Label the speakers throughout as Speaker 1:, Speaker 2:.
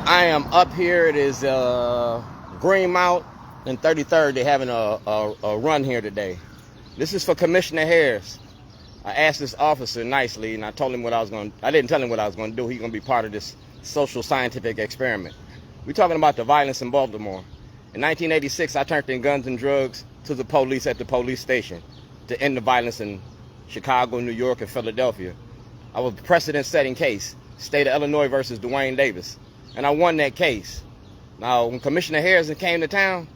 Speaker 1: I am up here. It is Greenmount and 33rd. They're having a run here today. This is for Commissioner Harris. I asked this officer nicely, and I told him what I was going to. I didn't tell him what I was going to do. He's going to be part of this social scientific experiment. We're talking about the violence in Baltimore. In 1986, I turned in guns and drugs to the police at the police station to end the violence in Chicago, New York, and Philadelphia. I was a precedent-setting case, state of Illinois versus Duane Davis, and I won that case. Now, when Commissioner Harrison came to town,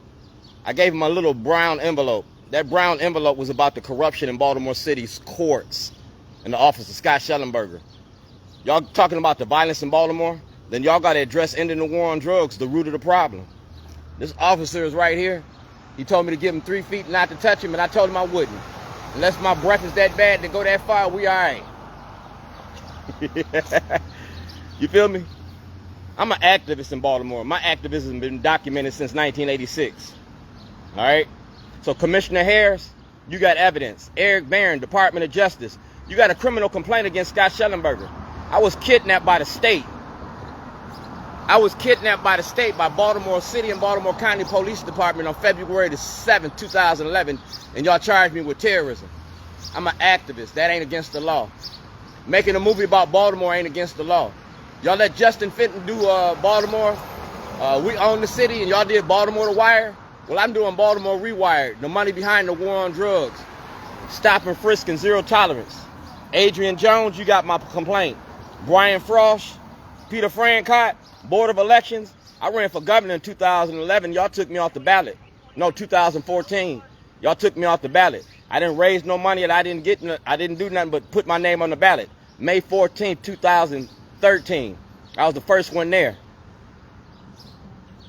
Speaker 1: I gave him a little brown envelope. That brown envelope was about the corruption in Baltimore City's courts and the Officer Scott Shellenberger. Y'all talking about the violence in Baltimore? Then y'all got to address ending the war on drugs, the root of the problem. This officer is right here. He told me to give him 3 feet not to touch him, and I told him I wouldn't. Unless my breath is that bad to go that far, we all right. You feel me? I'm an activist in Baltimore. My activism has been documented since 1986. All right? So Commissioner Harris, you got evidence. Eric Barron, Department of Justice, you got a criminal complaint against Scott Shellenberger. I was kidnapped by the state. I was kidnapped by the state, by Baltimore City and Baltimore County Police Department on February the 7th, 2011, and y'all charged me with terrorism. I'm an activist. That ain't against the law. Making a movie about Baltimore ain't against the law. Y'all let Justin Fenton do Baltimore. We own the city, and y'all did Baltimore The Wire. Well, I'm doing Baltimore Rewired, the money behind the war on drugs. Stop and frisk and zero tolerance. Adrian Jones, you got my complaint. Brian Frost, Peter Francott, Board of Elections. I ran for governor in 2011. Y'all took me off the ballot. No, 2014. Y'all took me off the ballot. I didn't raise no money, and I didn't do nothing but put my name on the ballot. May 14th, 2013. I was the first one there.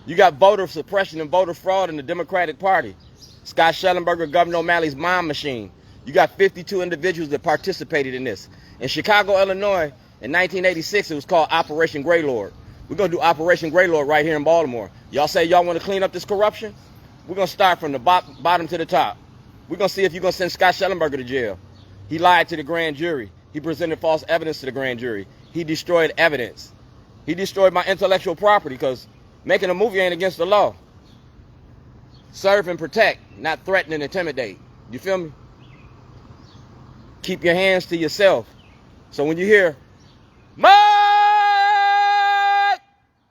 Speaker 1: You got voter suppression and voter fraud in the Democratic Party. Scott Shellenberger, Gov.O'Malley's mom machine. You got 52 individuals that participated in this. In Chicago, Illinois, in 1986, it was called Operation Greylord. We're going to do Operation Greylord right here in Baltimore. Y'all say y'all want to clean up this corruption? We're going to start from the bottom to the top. We're going to see if you're going to send Scott Shellenberger to jail. He lied to the grand jury. He presented false evidence to the grand jury. He destroyed evidence. He destroyed my intellectual property, because making a movie ain't against the law. Serve and protect, not threaten and intimidate. You feel me? Keep your hands to yourself. So when you hear, Mark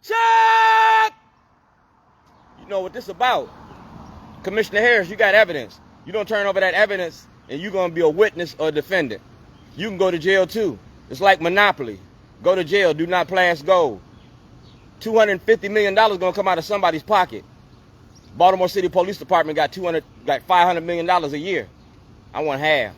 Speaker 1: Chuck, you know what this about. Commissioner Harris, you got evidence. You don't turn over that evidence, and you're going to be a witness or a defendant. You can go to jail too. It's like Monopoly. Go to jail, do not pass go. $250 million going to come out of somebody's pocket. Baltimore City Police Department got $500 million a year. I want half.